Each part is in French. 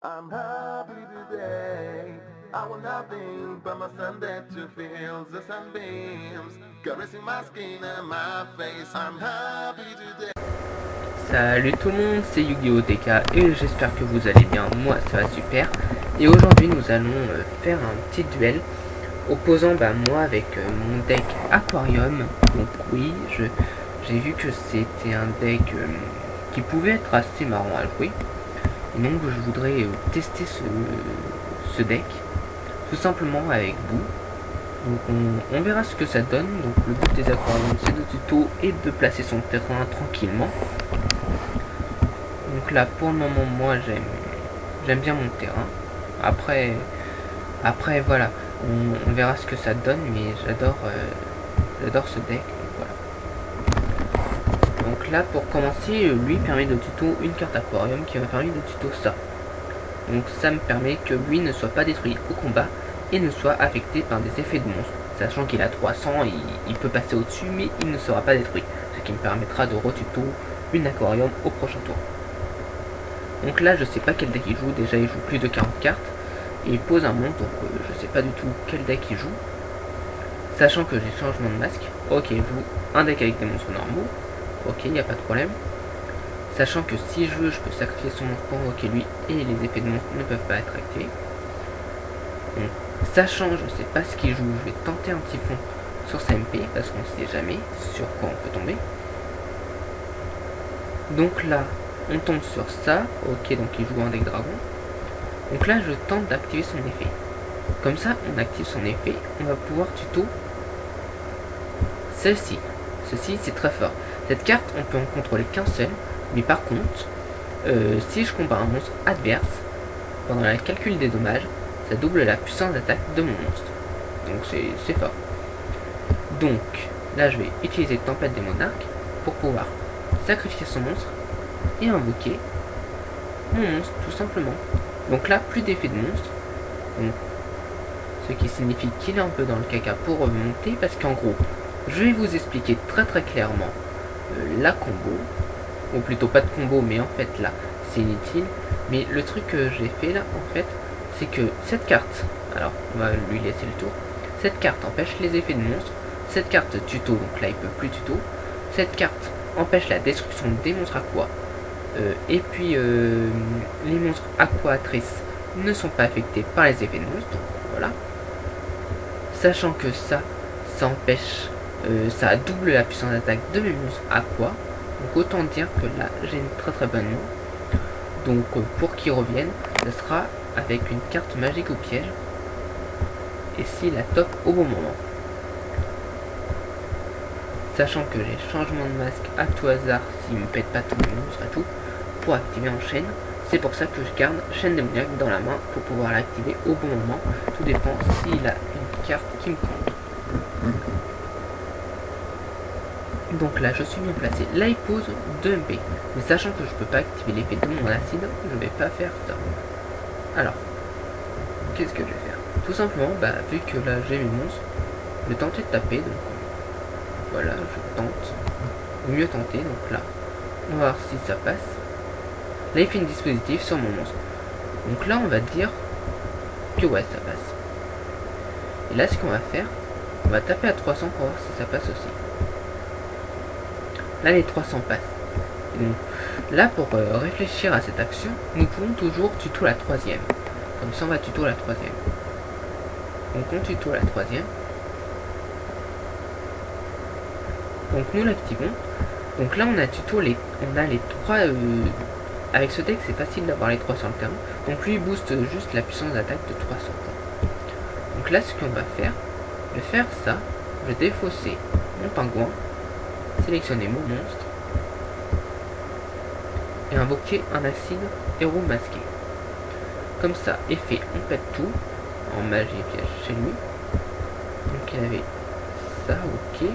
I'm happy today. I want nothing but my Sunday to feel the sunbeams caressing my skin and my face. I'm happy today. Salut tout le monde, c'est Yu-Gi-Oh! TK et j'espère que vous allez bien, moi ça va super. Et aujourd'hui nous allons faire un petit duel opposant moi avec mon deck Aquarium. Donc oui, j'ai vu que c'était un deck qui pouvait être assez marrant à jouer. Et donc je voudrais tester ce deck, tout simplement avec vous. Donc on verra ce que ça donne. Donc le but des aquariums c'est de tuto et de placer son terrain tranquillement. Donc là pour le moment moi j'aime bien mon terrain. Après voilà, on verra ce que ça donne, mais j'adore ce deck. Donc là pour commencer, lui permet de tuto une carte aquarium qui m'a permis de tuto ça. Donc ça me permet que lui ne soit pas détruit au combat et ne soit affecté par des effets de monstre. Sachant qu'il a 300, il peut passer au-dessus mais il ne sera pas détruit. Ce qui me permettra de retuto une aquarium au prochain tour. Donc là je sais pas quel deck il joue, déjà il joue plus de 40 cartes. Et il pose un monstre, donc je sais pas du tout quel deck il joue. Sachant que j'ai changement de masque. Ok, il joue un deck avec des monstres normaux. Ok, il n'y a pas de problème. Sachant que si je veux, je peux sacrifier son monstre pour invoquer lui et les effets de monstre ne peuvent pas être activés. Donc, sachant, je sais pas ce qu'il joue, je vais tenter un typhon sur sa MP parce qu'on ne sait jamais sur quoi on peut tomber. Donc là, on tombe sur ça. Ok, donc il joue un deck dragon. Donc là, je tente d'activer son effet. Comme ça, on active son effet, on va pouvoir tuto celle-ci. Ceci, c'est très fort. Cette carte, on peut en contrôler qu'un seul, mais par contre, si je combats un monstre adverse, pendant le calcul des dommages, ça double la puissance d'attaque de mon monstre. Donc c'est fort. Donc, là, je vais utiliser Tempête des Monarques pour pouvoir sacrifier son monstre et invoquer mon monstre, tout simplement. Donc là, plus d'effet de monstre. Donc, ce qui signifie qu'il est un peu dans le caca pour remonter, parce qu'en gros, je vais vous expliquer très clairement la combo, ou plutôt pas de combo, mais en fait là, c'est inutile, mais le truc que j'ai fait là, en fait, c'est que cette carte, alors on va lui laisser le tour, cette carte empêche les effets de monstres, cette carte tuto, donc là il peut plus tuto, cette carte empêche la destruction des monstres aqua, et puis les monstres aquatrices ne sont pas affectés par les effets de monstres, donc voilà. Sachant que ça empêche, ça double la puissance d'attaque de mes monstres aqua. Donc autant dire que là j'ai une très bonne main. Donc pour qu'ils reviennent, ce sera avec une carte magique au piège. Et s'il la top au bon moment. Sachant que j'ai changement de masque à tout hasard s'il me pète pas tous les monstres et tout. Pour activer en chaîne. C'est pour ça que je garde chaîne démoniaque dans la main pour pouvoir l'activer au bon moment. Tout dépend s'il a une carte qui me compte. Donc là je suis bien placé. Là il pose 2 MP. Mais sachant que je peux pas activer l'effet de mon acide, je vais pas faire ça. Alors, qu'est-ce que je vais faire? Tout simplement, vu que là j'ai mes monstres, je vais tenter de taper. Donc voilà, je tente. Ou mieux tenter, donc là. On va voir si ça passe. Là il fait une dispositif sur mon monstre. Donc là on va dire que ouais ça passe. Et là ce qu'on va faire, on va taper à 300 pour voir si ça passe aussi. Là les 300 passent. Donc là pour réfléchir à cette action, nous pouvons toujours tuto la troisième. Comme ça on va tuto la troisième. Donc on tuto la troisième. Donc nous l'activons. Donc là on a tuto on a les 3 avec ce deck c'est facile d'avoir les 3 sur le terrain. Donc lui il booste juste la puissance d'attaque de 300. Donc là ce qu'on va faire, je vais faire ça, je vais défausser mon pingouin, sélectionner mon monstre et invoquer un acide héros masqué. Comme ça, effet, on pète tout en magie et piège chez lui. Donc il avait ça, ok.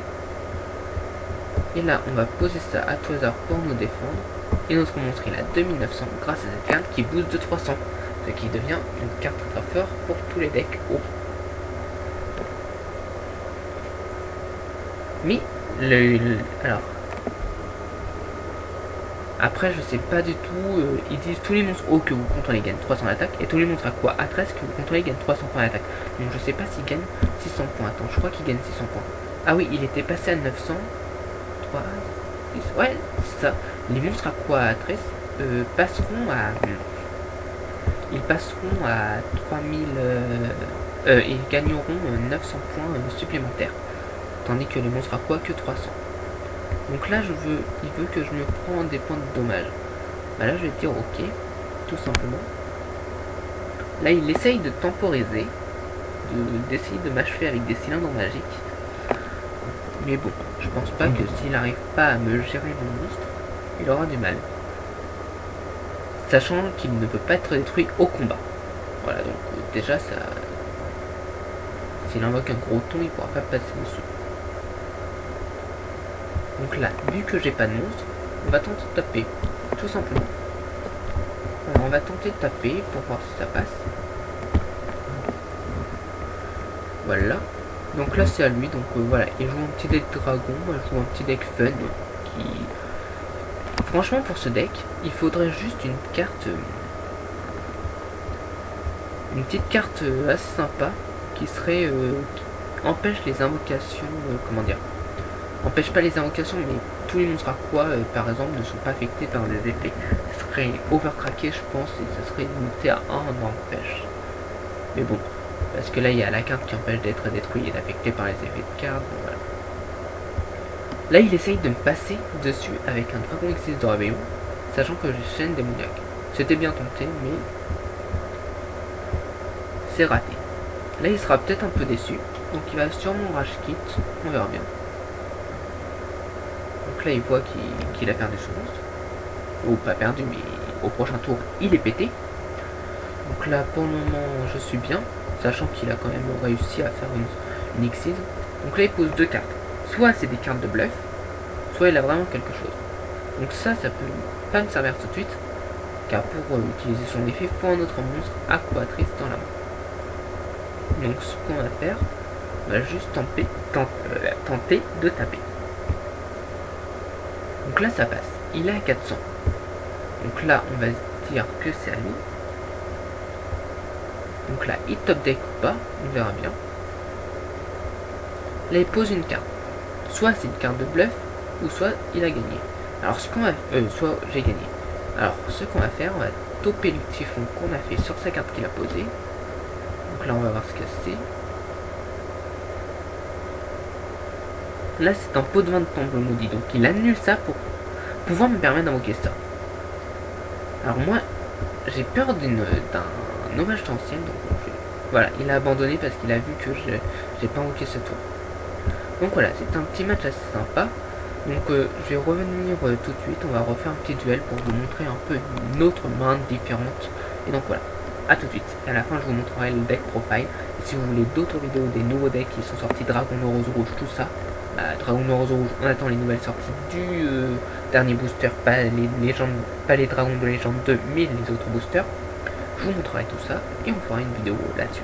Et là, on va poser ça à tout hasard pour nous défendre. Et notre monstre, il a 2900 grâce à cette carte qui booste de 300. Ce qui devient une carte très forte pour tous les decks hauts. Mais, Après, je sais pas du tout. Ils disent tous les monstres hauts que vous contrôlez gagnent 300 d'attaque. Et tous les monstres à quoi à 13 que vous contrôlez gagnent 300 points d'attaque. Donc je sais pas s'ils gagnent 600 points. Attends, je crois qu'ils gagnent 600 points. Ah oui, il était passé à 900. 3, 6. Ouais, c'est ça. Les monstres à quoi à 13 passeront à. Ils passeront à 3000. Ils gagneront 900 points supplémentaires. Tandis que les monstres à quoi que 300. Donc là, il veut que je me prends des points de dommage. Bah là, je vais dire ok, tout simplement. Là, il essaye de temporiser, d'essayer de m'achever avec des cylindres magiques. Mais bon, je pense pas que s'il n'arrive pas à me gérer mon monstre, il aura du mal. Sachant qu'il ne peut pas être détruit au combat. Voilà, donc déjà, ça... S'il invoque un gros ton, il pourra pas passer dessus. Donc là, vu que j'ai pas de monstre, on va tenter de taper, tout simplement. Alors on va tenter de taper pour voir si ça passe. Voilà. Donc là c'est à lui, donc voilà, il joue un petit deck dragon, moi je joue un petit deck fun qui... Franchement pour ce deck, il faudrait juste une carte... Une petite carte assez sympa qui serait... qui empêche les invocations... comment dire, empêche pas les invocations, mais tous les monstres à quoi, par exemple, ne sont pas affectés par des effets. Ça serait overcraqué, je pense, et ça serait limité à 1 empêche. Mais bon, parce que là, il y a la carte qui empêche d'être détruit et d'affecté par les effets de carte. Donc voilà. Là, il essaye de me passer dessus avec un dragon Exis de réveillon, sachant que j'ai chaîne démoniaque. C'était bien tenté, mais c'est raté. Là, il sera peut-être un peu déçu, donc il va sûrement rage kit, on verra bien. Donc là il voit qu'il a perdu son monstre. Ou pas perdu, mais au prochain tour il est pété. Donc là pour le moment je suis bien, sachant qu'il a quand même réussi à faire une Xyz. Donc là il pose deux cartes. Soit c'est des cartes de bluff, soit il a vraiment quelque chose. Donc ça peut pas me servir tout de suite, car pour utiliser son effet, il faut un autre monstre aquatrice dans la main. Donc ce qu'on va faire, on va juste tenter de taper. Donc là ça passe, il est à 400. Donc là on va se dire que c'est à lui. Donc là il top deck ou pas, on verra bien. Là il pose une carte. Soit c'est une carte de bluff, ou soit il a gagné. Alors ce qu'on va... soit j'ai gagné. Alors ce qu'on va faire, on va toper le typhon qu'on a fait sur sa carte qu'il a posée. Donc là on va voir ce que c'est. Là c'est un pot de vin de temple maudit, donc il annule ça pour pouvoir me permettre d'invoquer ça. Alors moi j'ai peur d'un hommage ancien, donc voilà, il a abandonné parce qu'il a vu que j'ai pas invoqué ce tour. Donc voilà, c'est un petit match assez sympa. Donc je vais revenir tout de suite, on va refaire un petit duel pour vous montrer un peu une autre main différente. Et donc voilà, à tout de suite. Et à la fin je vous montrerai le deck profile. Et si vous voulez d'autres vidéos, des nouveaux decks qui sont sortis, Dragon Noir Rose Rouge, tout ça. Dragon Noir Rose Rouge, on attend les nouvelles sorties du dernier booster, pas les dragons de légende 2, mais les autres boosters. Je vous montrerai tout ça et on fera une vidéo là-dessus.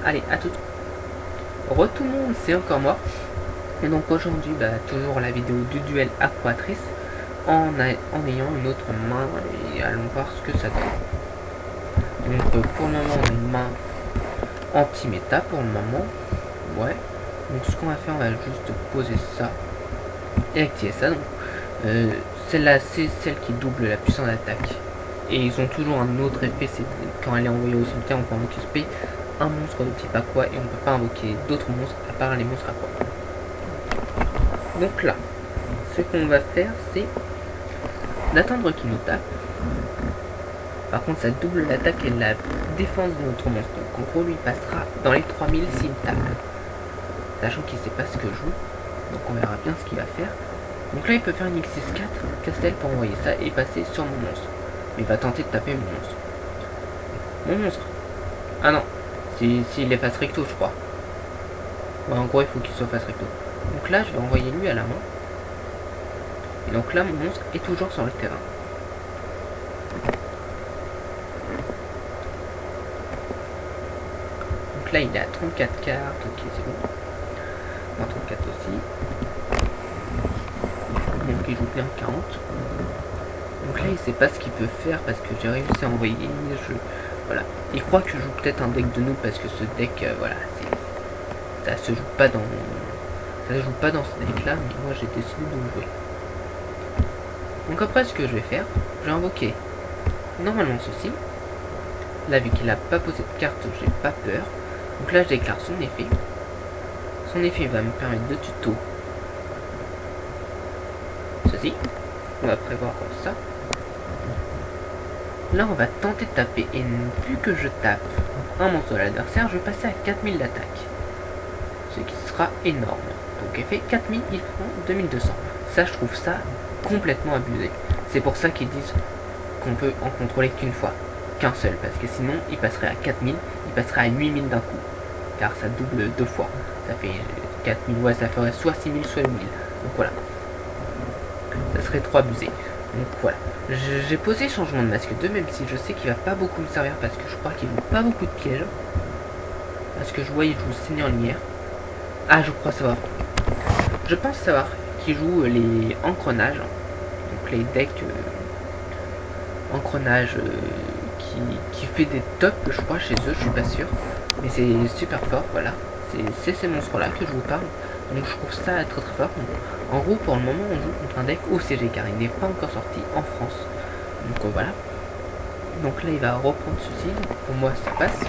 Allez, à tout de suite. Re tout le monde, c'est encore moi. Et donc aujourd'hui, toujours la vidéo du duel aquatrice en ayant une autre main et allons voir ce que ça donne. Donc pour le moment, une main anti-méta pour le moment. Ouais. Donc ce qu'on va faire, on va juste poser ça et activer ça. Donc celle-là, c'est celle qui double la puissance d'attaque. Et ils ont toujours un autre effet, c'est quand elle est envoyée au cimetière, on peut invoquer un monstre de type aqua et on peut pas invoquer d'autres monstres à part les monstres aqua. Donc là, ce qu'on va faire, c'est d'attendre qu'il nous tape. Par contre, ça double l'attaque et la défense de notre monstre. Donc en gros, lui passera dans les 3000 s'il tape. Sachant qu'il sait pas ce que je joue. Donc on verra bien ce qu'il va faire. Donc là, il peut faire une X64, Castel pour envoyer ça et passer sur mon monstre. Il va tenter de taper mon monstre. Mon monstre. Ah non, s'il est face recto, je crois. Ouais, en gros, il faut qu'il soit face recto. Donc là, je vais envoyer lui à la main. Et donc là, mon monstre est toujours sur le terrain. Donc là, il est à 34 cartes. Ok, c'est bon. Non, 34 aussi. Donc il joue bien 40. Donc là il sait pas ce qu'il peut faire parce que j'ai réussi à envoyer. Voilà. Il croit que je joue peut-être un deck de nous parce que ce deck, voilà, ça se joue pas dans. Ça se joue pas dans ce deck là, mais moi j'ai décidé de le jouer. Donc après ce que je vais faire, je vais invoquer normalement ceci. Là vu qu'il a pas posé de carte, j'ai pas peur. Donc là je déclare son effet. Son effet va me permettre de tuto ceci. On va prévoir ça. Là on va tenter de taper et vu que je tape un monstre de l'adversaire, je vais passer à 4000 d'attaque. Ce qui sera énorme. Donc effet 4000, il prend 2200. Ça je trouve ça complètement abusé. C'est pour ça qu'ils disent qu'on peut en contrôler qu'une fois. Qu'un seul. Parce que sinon il passerait à 4000, il passerait à 8000 d'un coup. Car ça double 2 fois. Ça fait 4000, ouais ça ferait soit 6000 soit 8000. Donc voilà. Ça serait trop abusé. Donc voilà. J'ai posé changement de masque 2, même si je sais qu'il va pas beaucoup me servir parce que je crois qu'il joue pas beaucoup de pièges. Parce que je vois il joue Seigneur Lumière. Ah je crois savoir. Je pense savoir qu'il joue les encrenages. Donc les decks encrenages qui fait des tops je crois chez eux, je suis pas sûr. Mais c'est super fort, voilà. C'est ces monstres là que je vous parle. Donc je trouve ça très très fort. Donc, en gros pour le moment on joue contre un deck OCG car il n'est pas encore sorti en France. Donc voilà. Donc là il va reprendre ceci. Donc, pour moi ça passe.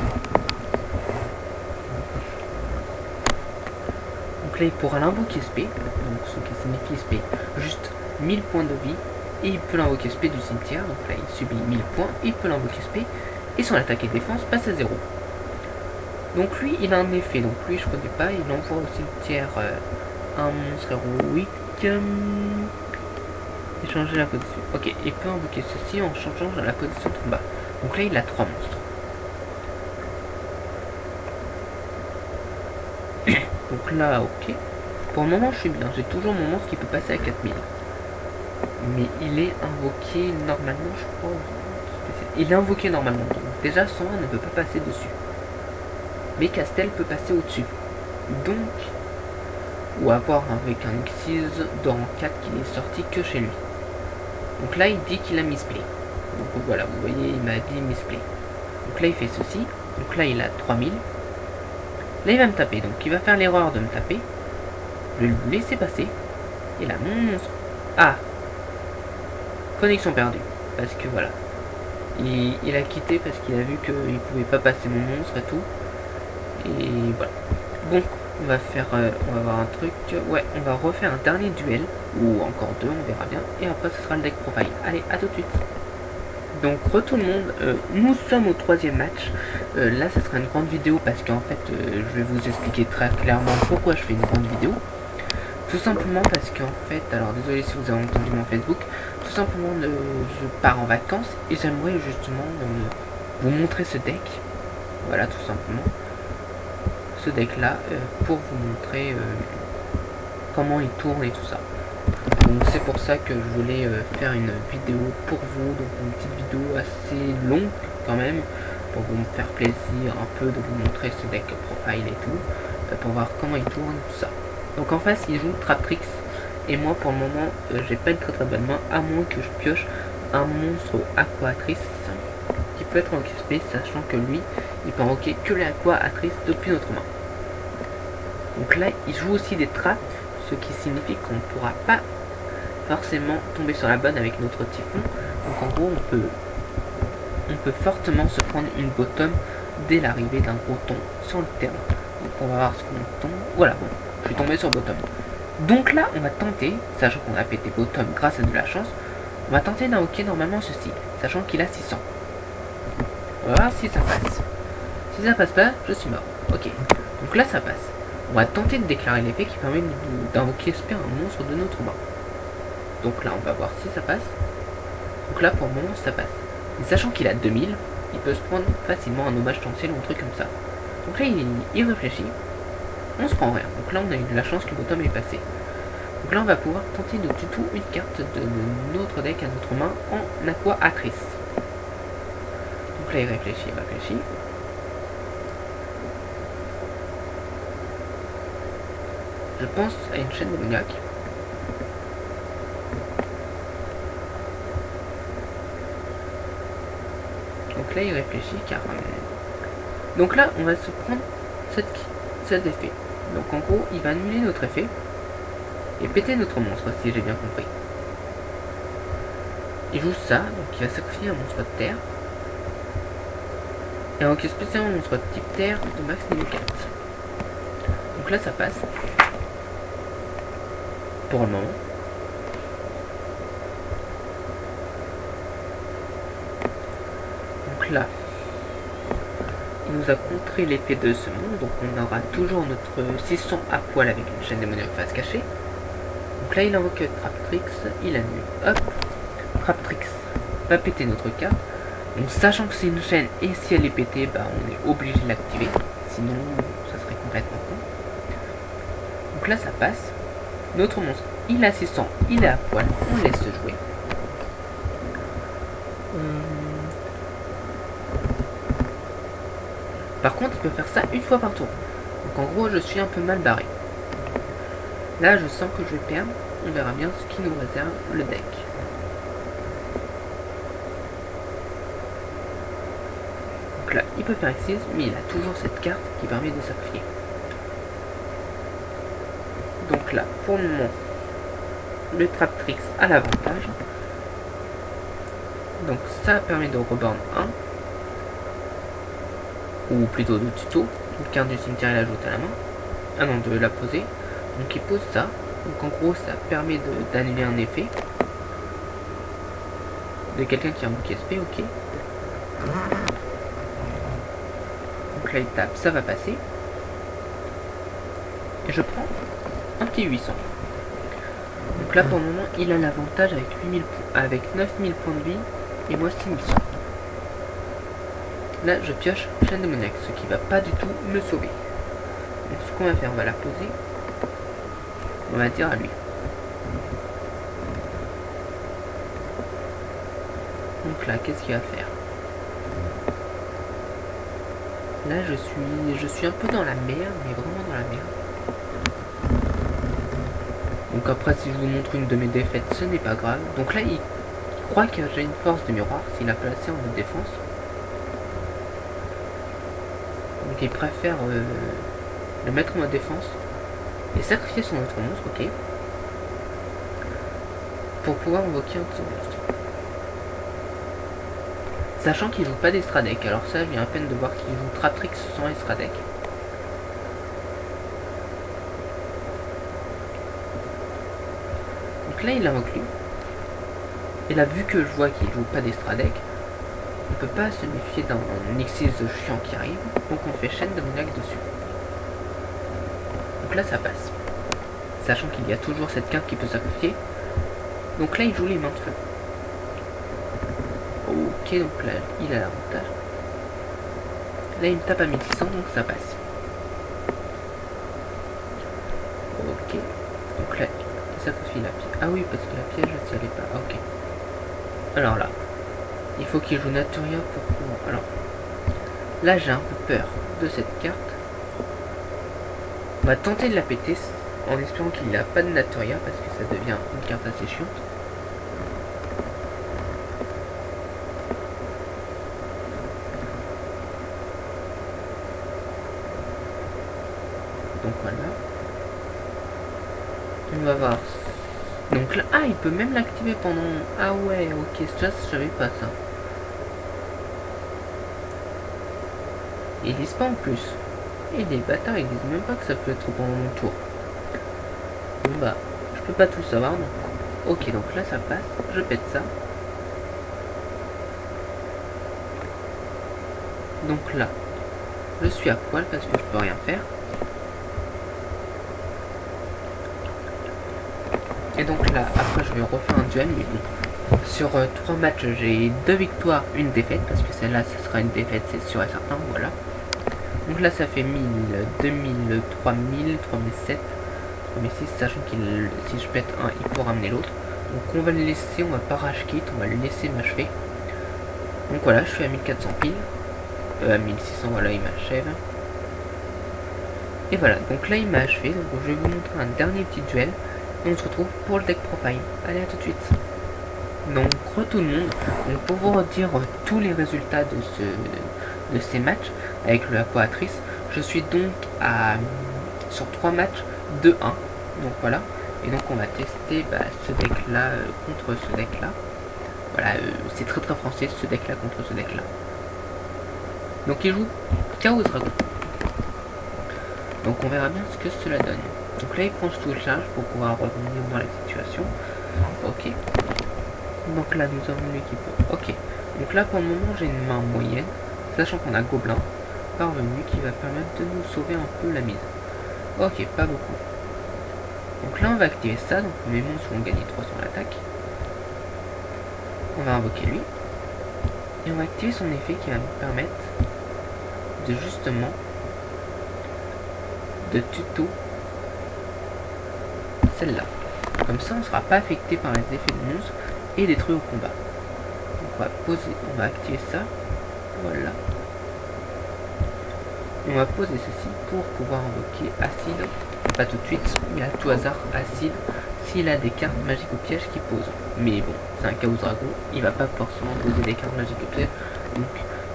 Donc là il pourra l'invoquer SP. Donc ce qui signifie SP. Juste 1000 points de vie. Et il peut l'invoquer SP du cimetière. Donc là il subit 1000 points. Il peut l'invoquer SP. Et son attaque et défense passe à 0. Donc lui il a un effet. Donc lui je connais pas. Il envoie au cimetière un monstre héroïque. Et changer la position. Ok, il peut invoquer ceci en changeant la position de combat. Donc là il a 3 monstres. Donc là ok. Pour le moment je suis bien. J'ai toujours mon monstre qui peut passer à 4000. Mais il est invoqué normalement je crois. Il est invoqué normalement. Donc déjà son 1 ne peut pas passer dessus. Mais Castel peut passer au-dessus. Donc ou avoir avec un Xyz dans 4 qui n'est sorti que chez lui. Donc là il dit qu'il a misplay. Donc voilà, vous voyez il m'a dit misplay. Donc là il fait ceci. Donc là il a 3000. Là il va me taper. Donc il va faire l'erreur de me taper. Je vais le laisser passer. Et là mon monstre. Ah, connexion perdue. Parce que voilà. Il a quitté parce qu'il a vu qu'il pouvait pas passer mon monstre et tout. Et voilà. Bon. On va faire, on va voir un truc, ouais, on va refaire un dernier duel, ou encore deux, on verra bien, et après ce sera le deck profile. Allez, à tout de suite. Donc, tout le monde, nous sommes au 3e match, là ce sera une grande vidéo parce qu'en fait, je vais vous expliquer très clairement pourquoi je fais une grande vidéo. Tout simplement parce qu'en fait, alors désolé si vous avez entendu mon Facebook, tout simplement je pars en vacances et j'aimerais justement vous montrer ce deck, voilà tout simplement. Ce deck là pour vous montrer comment il tourne et tout ça. Donc c'est pour ça que je voulais faire une vidéo pour vous, donc une petite vidéo assez longue quand même, pour vous faire plaisir un peu de vous montrer ce deck profile et tout, pour voir comment il tourne tout ça. Donc en face il joue Traptrix et moi pour le moment j'ai pas une très très bonne main à moins que je pioche un monstre Aquatrice qui peut être en XP, sachant que lui il peut invoquer que les Aquatrices depuis notre main. Donc là il joue aussi des trappes, ce qui signifie qu'on ne pourra pas forcément tomber sur la bonne avec notre typhon. Donc en gros on peut fortement se prendre une bottom dès l'arrivée d'un gros ton sur le terrain. Donc on va voir ce qu'on tombe. Voilà, bon, je suis tombé sur bottom. Donc là on va tenter, sachant qu'on a pété bottom grâce à de la chance, on va tenter d'invoquer normalement ceci, sachant qu'il a 600. On va voir si ça passe. Si ça passe pas, je suis mort. Ok, donc là ça passe. On va tenter de déclarer l'effet qui permet d'invoquer espère un monstre de notre main. Donc là on va voir si ça passe. Donc là pour le moment ça passe. Et sachant qu'il a 2000, il peut se prendre facilement un hommage potentiel ou un truc comme ça. Donc là il réfléchit. On se prend rien. Donc là on a eu de la chance que le bottom est passé. Donc là on va pouvoir tenter de tuto une carte de notre deck à notre main en Aquatrice. Donc là il réfléchit. Je pense à une chaîne démoniaque. là il réfléchit car... Donc là on va se prendre cet effet. Donc en gros il va annuler notre effet et péter notre monstre si j'ai bien compris. Il joue ça, donc il va sacrifier un monstre de terre. Et donc spécialement un monstre de type terre de max niveau 4. Donc là ça passe. Pour le moment. Donc là, il nous a contré l'effet de ce monde, donc on aura toujours notre 600 à poil avec une chaîne démoniaque face cachée. Donc là il invoque Traptrix, il annule, hop, Traptrix va péter notre carte. Donc sachant que c'est une chaîne et si elle est pétée, bah on est obligé de l'activer, sinon ça serait complètement con. Donc là ça passe, notre monstre il a 600, il est à poil, on laisse jouer. Par contre, il peut faire ça une fois par tour. Donc en gros, je suis un peu mal barré. Là, je sens que je vais perdre. On verra bien ce qui nous réserve le deck. Donc là, il peut faire Exis, mais il a toujours cette carte qui permet de sacrifier. Donc là, pour le moment, le Traptrix a l'avantage. Donc ça permet de reborn 1. Ou plutôt de tuto, une carte du cimetière il ajoute à la main, ah non, de la poser, donc il pose ça, donc en gros ça permet d'annuler un effet de quelqu'un qui a un bouc SP, ok. Donc là il tape, ça va passer, et je prends un petit 800. Donc là pour le moment il a l'avantage avec 9000 points de vie, et moi 6100. Là, je pioche chaîne démoniaque, ce qui va pas du tout me sauver. Donc, ce qu'on va faire, on va la poser. On va dire à lui. Donc là, qu'est-ce qu'il va faire? Là, je suis un peu dans la merde, mais vraiment dans la merde. Donc après, si je vous montre une de mes défaites, ce n'est pas grave. Donc là, il croit que j'ai une force de miroir s'il a placé en mode défense. Donc il préfère le mettre en mode défense et sacrifier son autre monstre, ok, pour pouvoir invoquer un de ses monstres. Sachant qu'il joue pas d'extra deck, alors ça je viens à peine de voir qu'il joue Traptrix sans extra deck. Donc là il invoque lui. Et là vu que je vois qu'il joue pas d'extra deck, on peut pas se méfier d'un Nixis chiant qui arrive, donc on fait chaîne démoniaque dessus. Donc là ça passe. Sachant qu'il y a toujours cette carte qui peut sacrifier. Donc là il joue les mains de feu. Ok, donc là il a l'avantage. Là il me tape à 1600, donc ça passe. Ok, donc là il sacrifie la piège. Ah oui, parce que la piège si elle est pas. Ok. Alors là. Il faut qu'il joue Naturia pour pouvoir... Alors, là j'ai un peu peur de cette carte. On va tenter de la péter en espérant qu'il n'a pas de Naturia parce que ça devient une carte assez chiante. Donc voilà. On va voir. Donc là, ah, il peut même l'activer pendant... Ah ouais, ok, ça je savais pas ça. Ils disent pas en plus. Et les bâtards ils disent même pas que ça peut être pendant mon tour. Bon bah, je peux pas tout savoir donc. Ok, donc là ça passe, je pète ça. Donc là, je suis à poil parce que je peux rien faire. Et donc là, après je vais refaire un duel, mais bon. Sur 3 matchs, j'ai 2 victoires, une défaite, parce que celle-là, ce sera une défaite, c'est sûr et certain, voilà. Donc là, ça fait 1000, 2000, 3000, 3007, 3006, sachant qu'il, si je pète un, il pourra ramener l'autre. Donc on va le laisser, on va pas rage quit, on va le laisser m'achever. Donc voilà, je suis à 1400 piles. À 1600, voilà, il m'achève. Et voilà, donc là, il m'a achevé, donc je vais vous montrer un dernier petit duel. Et on se retrouve pour le deck profile. Allez, à tout de suite. Donc Re tout le monde, donc pour vous redire tous les résultats de ces matchs avec la Aquatrice, je suis donc sur 3 matchs 2-1, donc voilà, et donc on va tester ce deck là contre ce deck là, voilà, c'est très français ce deck là contre ce deck là. Donc il joue Chaos Dragon, donc on verra bien ce que cela donne. Donc là il prend sous charge pour pouvoir revenir dans la situation, ok. Donc là nous avons l'équipe, ok. Donc là pour le moment j'ai une main moyenne, sachant qu'on a Gobelin parvenu qui va permettre de nous sauver un peu la mise. Ok, pas beaucoup. Donc là on va activer ça, donc mes monstres vont gagner 300 l'attaque. On va invoquer lui. Et on va activer son effet qui va nous permettre de justement de tuto celle-là. Comme ça on ne sera pas affecté par les effets de monstres et détruit au combat. Donc on va activer ça. Voilà. Et on va poser ceci pour pouvoir invoquer Acide. Pas tout de suite, mais à tout hasard Acide s'il a des cartes magiques au piège qui posent. Mais bon, c'est un Chaos Dragon, il va pas forcément poser des cartes magiques au piège. Donc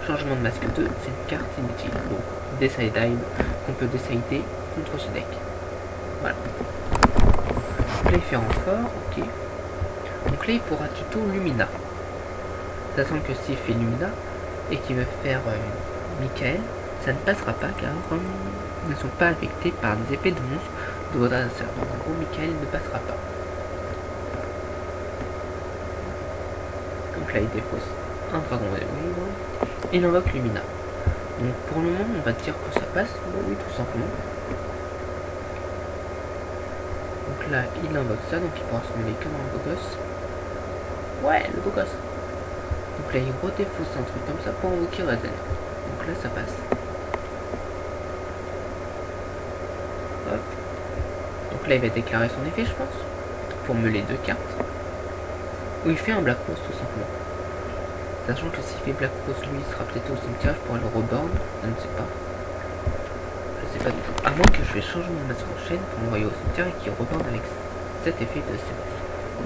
changement de masque 2, c'est une carte inutile. Donc Decide qu'on peut décider contre ce deck. Voilà. Donc là il fait renfort, ok. Donc là il pourra tuto Lumina. Sachant que s'il fait Lumina et qu'il veut faire Michael, ça ne passera pas car ils ne sont pas affectés par des épées de monstres de votre adversaire. Donc en gros Michael ne passera pas. Donc là il dépose un dragon des ombres. Il invoque Lumina. Donc pour le moment on va dire que ça passe, oui tout simplement. Donc là il invoque ça, donc il pourra se mêler comme un beau gosse. Ouais, le beau gosse. Donc là il redéfausse un truc comme ça pour invoquer Raiden. Donc là ça passe. Hop. Donc là il va déclarer son effet je pense. Pour mêler 2 cartes. Ou il fait un Black Rose tout simplement. Sachant que s'il fait Black Rose lui il sera peut-être au cimetière pour le reborn. Je ne sais pas. Je sais pas du tout. À moins que je fais changement de masque en chaîne pour m'envoyer au cimetière et qu'il reborn avec cet effet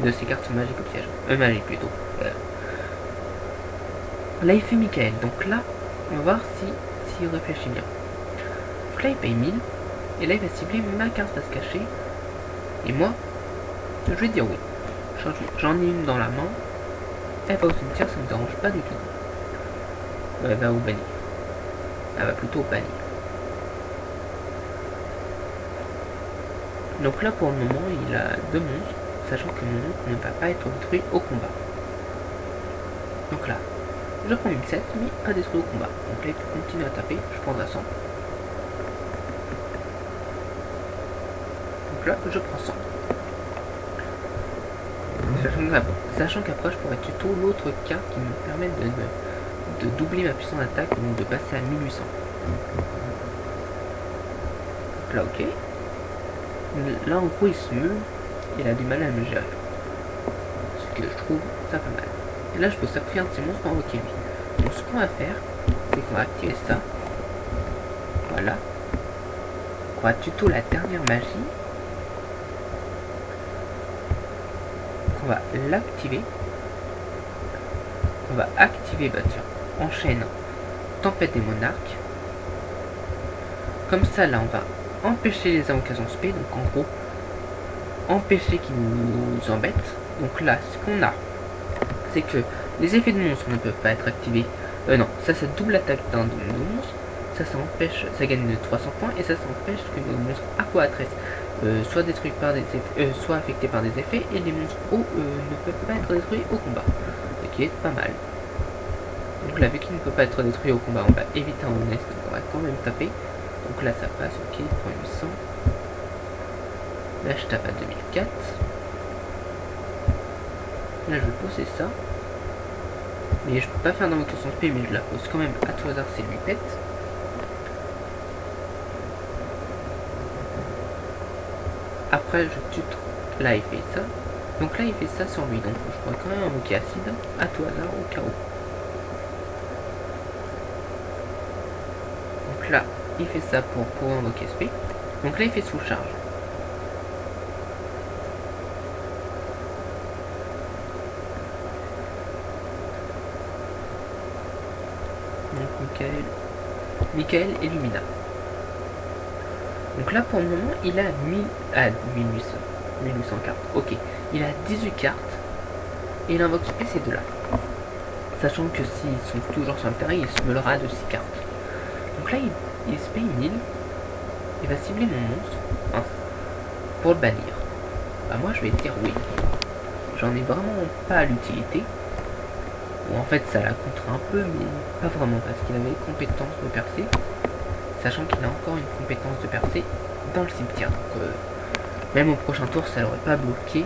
de ces cartes magiques au piège. Magique plutôt. Là il fait Michael, donc là on va voir s'il réfléchit bien. Donc là il paye 1000, et là il va cibler ma carte à se cacher, et moi je vais dire oui. J'en ai une dans la main, elle va au cimetière, ça me dérange pas du tout. Elle va au banni. Elle va plutôt au banni. Donc là pour le moment il a 2 monstres, sachant que mon monstre ne va pas être détruit au combat. Donc là, je prends une 7, mais pas détruit au combat. Donc là, il peut continuer à taper. Je prends un 100. Donc là, je prends 100. Sachant qu'après, je pourrais tuto l'autre carte qui me permet de doubler ma puissance d'attaque, donc de passer à 1800. Donc là, ok. Là, en gros, il se meut. Il a du mal à me gérer. Ce que je trouve ça pas mal. Et là, je peux sacrifier un de ces monstres pour invoquer lui. Donc, ce qu'on va faire, c'est qu'on va activer ça. Voilà. On va tuto la dernière magie. On va l'activer. On va activer, tiens, enchaîne Tempête des Monarques. Comme ça, là, on va empêcher les invocations spé. Donc, en gros, empêcher qu'ils nous embêtent. Donc là, ce qu'on a, c'est que les effets de monstres ne peuvent pas être activés. Non, ça double attaque d'un de nos monstres. Ça empêche, ça gagne de 300 points et ça empêche que nos monstres aquatrices soient détruits par des effets, soient affectés par des effets, et les monstres eau ne peuvent pas être détruits au combat. Ce qui est pas mal. Donc là, vu qu'il ne peut pas être détruit au combat, on va éviter un honest, donc on va quand même taper. Donc là, ça passe, ok, 3800. Là, je tape à 2004. Là, je vais poser ça. Mais je peux pas faire d'invocation spé, mais je la pose quand même à tout hasard, c'est lui pète. Après, je tue. Là, il fait ça. Donc là, il fait ça sur lui. Donc, je pourrais quand même invoquer acide à tout hasard au cas où. Donc là, il fait ça pour pouvoir invoquer SP. Donc là, il fait sous charge. Michael et Lumina. Donc là pour le moment il a 1800 cartes. Ok, il a 18 cartes et il invoque ces deux là. Sachant que s'ils sont toujours sur le terrain, il se meulera de 6 cartes. Donc là il se paye une île. Il va cibler mon monstre pour le bannir. Bah moi je vais dire oui. J'en ai vraiment pas l'utilité. Ou en fait ça la contre un peu mais pas vraiment parce qu'il avait compétence de percer. Sachant qu'il a encore une compétence de percer dans le cimetière. Donc même au prochain tour ça l'aurait pas bloqué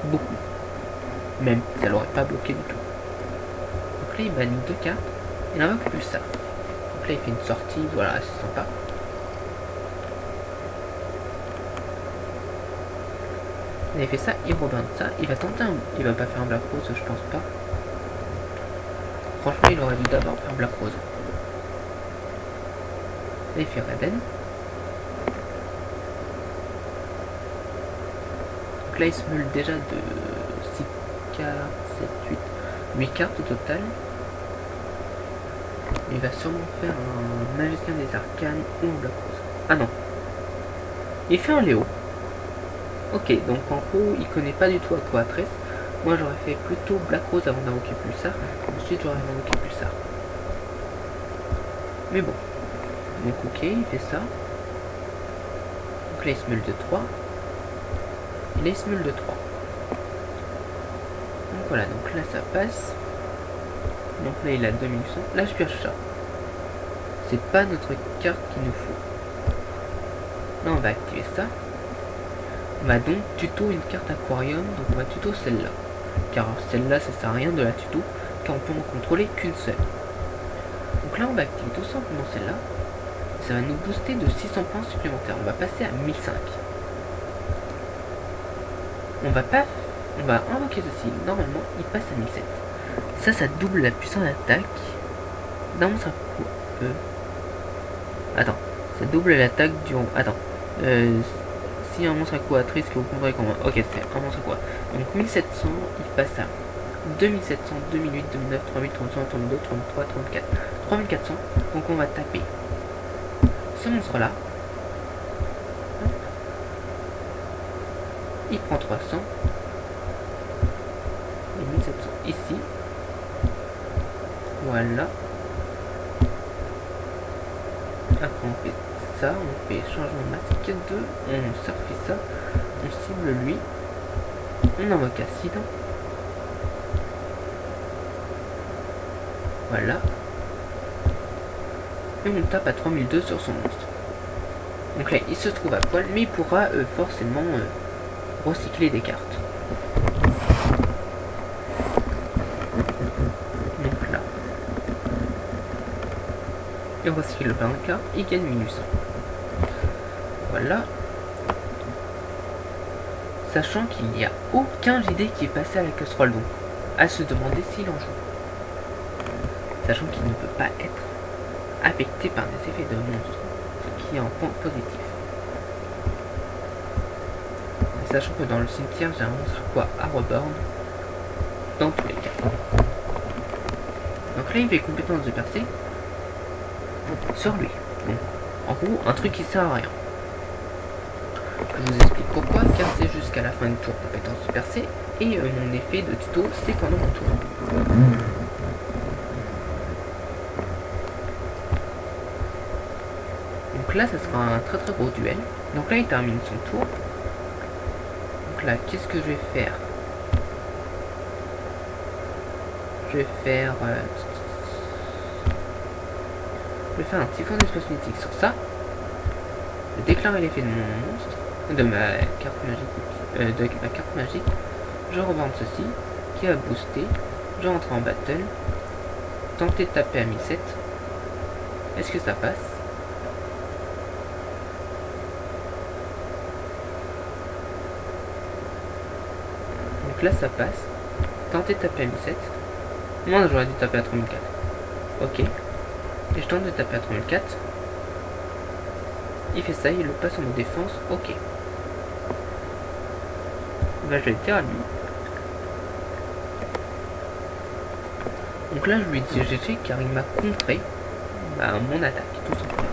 beaucoup. Même ça l'aurait pas bloqué du tout. Donc là il bannit 2 cartes. Il invoque plus ça. Donc là il fait une sortie, voilà c'est sympa. Il a fait ça, il reburn ça, il va tenter il va pas faire un Black Rose, je pense pas. Franchement, il aurait dû d'abord faire Black Rose. Là, il fait Raiden. Donc là, il se meule déjà de 6 cartes, 7, 8, 8 cartes au total. Il va sûrement faire un Magicien des Arcanes ou un Black Rose. Ah non. Il fait un Léo. Ok, donc en gros, il connaît pas du tout Aquatrice. Moi, j'aurais fait plutôt Black Rose avant d'invoquer Pulsar. Ensuite, j'aurais invoqué Pulsar. Mais bon. Donc ok, il fait ça. Donc là, il se meule de 3. Et là, il se meule de 3. Donc voilà, donc là, ça passe. Donc là, il a 2100. Là, je pioche ça. C'est pas notre carte qu'il nous faut. Là, on va activer ça. On va donc tuto une carte aquarium, donc on va tuto celle-là. Car celle-là ça sert à rien de la tuto, car on peut en contrôler qu'une seule. Donc là on va activer tout simplement celle-là. Ça va nous booster de 600 points supplémentaires. On va passer à 1005. On va invoquer ceci. Normalement il passe à 1007. Ça double la puissance d'attaque d'un monstre aquatique. Attends, ça double l'attaque du... Attends. Si un monstre aquatrice que vous contrôlez comme ok c'est un monstre aqua. Donc 1700 il passe à 2700, 2008, 2009, 3300, 32, 33, 34, 3400. Donc on va taper ce monstre là. Il prend 300 et 1700 ici. Voilà. Après on fait ça, on fait changement de masque 2, on surfait ça, on cible lui, on invoque acide. Voilà. Et on tape à 3002 sur son monstre. Donc là il se trouve à poil, mais il pourra forcément recycler des cartes. Donc là. Il recycle le 20 cartes, il gagne 1800. Voilà. Sachant qu'il n'y a aucun JD qui est passé à la casserole, donc à se demander s'il en joue. Sachant qu'il ne peut pas être affecté par des effets de monstre, ce qui est un point positif. Et sachant que dans le cimetière j'ai un monstre quoi à reborn dans tous les cas. Donc là il fait compétence de percée sur lui. Donc en gros un truc qui sert à rien. Je vous explique pourquoi, car c'est jusqu'à la fin du tour compétence de percée et mon effet de tuto c'est pendant mon tour. Donc là ça sera un très gros duel. Donc là il termine son tour. Donc là qu'est-ce que je vais faire? Je vais faire un typhon d'espace mythique sur ça. Je vais déclarer l'effet de mon monstre, de ma carte magique, Je revends ceci, qui a boosté. Je rentre en battle. Tenter de taper à 1007. Est-ce que ça passe? Donc là ça passe. Tenter de taper à 1007. Moi j'aurais dû taper à 3004. Ok. Et je tente de taper à 3004. Il fait ça, il le passe en mode défense. Ok. Là je vais le dire à lui. Donc là je lui dis GG car il m'a contré. mon attaque, tout simplement.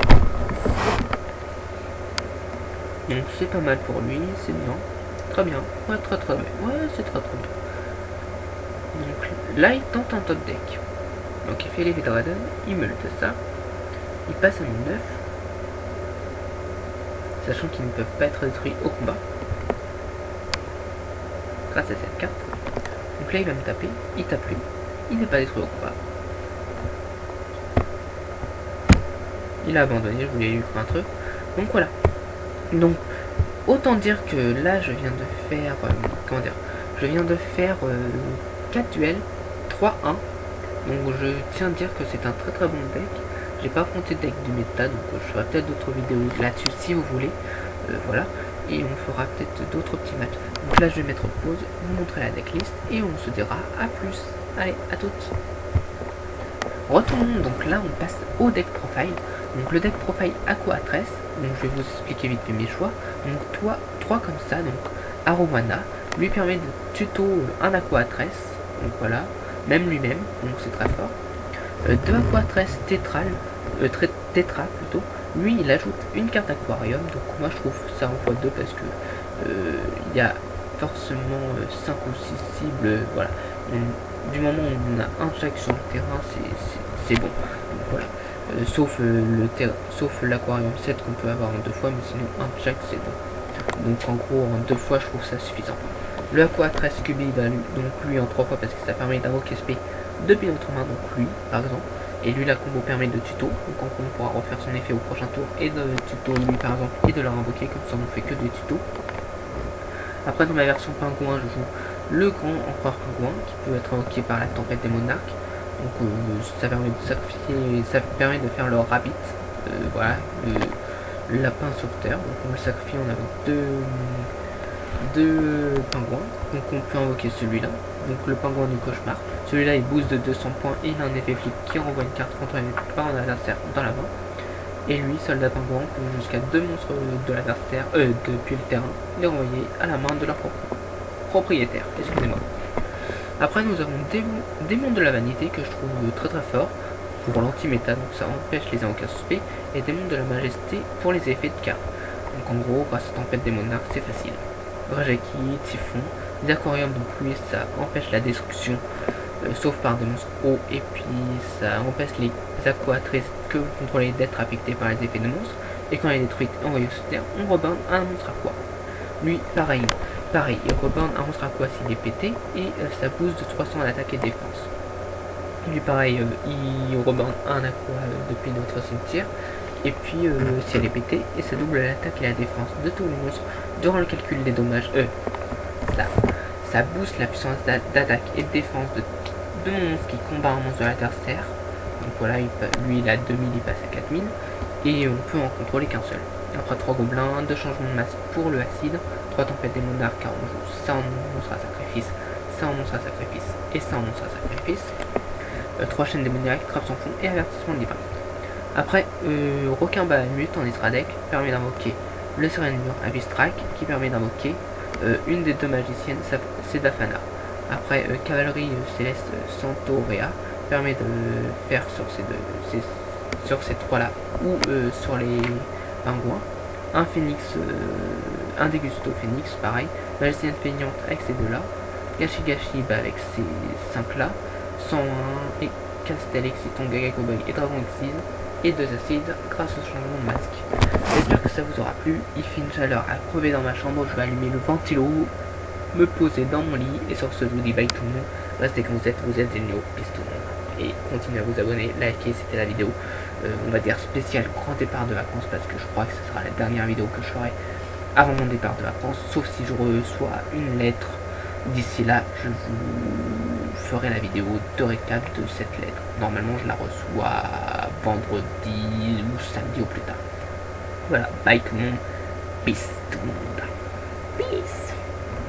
Donc c'est pas mal pour lui, c'est bien. Très bien, ouais, très bien. Ouais, c'est très bien. Donc là, il tente un top deck. Donc il fait les Dragon, il meute ça. Il passe à 1009. Sachant qu'ils ne peuvent pas être détruits au combat. Grâce à cette carte. Donc là il va me taper, il tape lui. Il n'est pas détruit au combat. Il a abandonné, je voulais lui faire un truc. Donc voilà. Donc autant dire que là je viens de faire comment dire, je viens de faire 4 duels 3-1. Donc je tiens à dire que c'est un très bon deck. J'ai pas affronté de deck du méta, donc je ferai peut-être d'autres vidéos là-dessus si vous voulez. Voilà. Et on fera peut-être d'autres petits matchs. Donc là je vais mettre pause, vous montrer la decklist et on se dira à plus. Allez, à toutes. Retournons, donc là on passe au deck profile. Donc le deck profile Aqua Tress, donc je vais vous expliquer vite fait mes choix. Donc 3 comme ça, donc Arowana lui permet de tuto un Aqua Tress, donc voilà, même lui-même, donc c'est très fort. 2 Aqua Tress Tétral plutôt, lui il ajoute une carte aquarium, donc moi je trouve ça en x2 parce que il y a forcément 5 ou 6 cibles, voilà. Du moment où on a un jack sur le terrain, c'est bon. Donc voilà. Sauf l'aquarium 7 qu'on peut avoir en 2 fois, mais sinon un jack c'est bon. Donc en gros en 2 fois je trouve ça suffisant. Le Aqua 13 QB donc lui en 3 fois parce que ça permet d'invoquer SP depuis notre main, donc lui par exemple. Et lui la combo permet de tuto, donc en gros on pourra refaire son effet au prochain tour et de tuto lui par exemple et de le invoquer, comme ça on fait que des tutos. Après dans ma version pingouin je joue le grand empereur pingouin qui peut être invoqué par la tempête des monarques. Donc ça permet de sacrifier, ça permet de faire le rabbit, voilà, le lapin sauveteur. Donc on le sacrifie, on a deux pingouins, donc on peut invoquer celui-là, donc le pingouin du cauchemar. Celui-là il booste de 200 points et il a un effet flip qui renvoie une carte contre un adversaire dans la main. Et lui, soldat pingouin, peut jusqu'à 2 monstres de l'adversaire, depuis le terrain, les renvoyer à la main de leur propriétaire. Excusez-moi. Après nous avons démon de la vanité que je trouve très fort pour l'anti-méta, donc ça empêche les invocations suspects, et démon de la majesté pour les effets de carte. Donc en gros, grâce à tempête des monarques, c'est facile. Rajaki, typhon, des aquariums, donc lui ça empêche la destruction, sauf par des monstres hauts, et puis ça empêche les aquatrices que vous contrôlez d'être affectés par les effets de monstres, et quand elle est détruite et envoyée sous terre, on reburn un monstre aqua. Lui, pareil, il reburn un monstre aqua s'il est pété, et ça booste de 300 à l'attaque et défense. Lui pareil, il reburn un aqua depuis notre cimetière, et puis si elle est pétée, et ça double l'attaque et la défense de tous les monstres durant le calcul des dommages. Ça booste la puissance d'attaque et de défense de mon monstre qui combat un monstre de l'adversaire. Donc voilà, lui il a 2000, il passe à 4000, et on peut en contrôler qu'un seul. Après 3 gobelins, 2 changements de masse pour le acide, 3 tempêtes des monarques car on joue ça en monstre à sacrifice, ça en monstre à sacrifice et ça en monstre à sacrifice. 3 chaînes démoniaques, trappe sans fond et avertissement divin. Après, requin bahamut en extra deck permet d'invoquer le Serenmur Abyss Strike qui permet d'invoquer une des 2 magiciennes, c'est Dafana. Après, cavalerie céleste Santorea permet de faire sur ces 3 là ou sur les pingouins. Un phénix, un dégusto phénix, pareil. Magicienne feignante avec ces 2 là. Gashi Gashi avec ces 5 là. 101 et Castel Exiton, Gaga Cowboy et Dragon Exile. Et 2 acides grâce au changement de masque. J'espère que ça vous aura plu. Il fait une chaleur à crever dans ma chambre. Je vais allumer le ventilo, me poser dans mon lit. Et sur ce, je vous dis bye tout le monde. Restez comme vous êtes géniaux. Peace tout le monde. Et continuez à vous abonner, liker, c'était la vidéo, on va dire spéciale grand départ de vacances, parce que je crois que ce sera la dernière vidéo que je ferai avant mon départ de vacances, sauf si je reçois une lettre. D'ici là, je vous ferai la vidéo de récap de cette lettre. Normalement, je la reçois vendredi ou samedi au plus tard. Voilà, bye tout le monde. Peace tout le monde. Peace.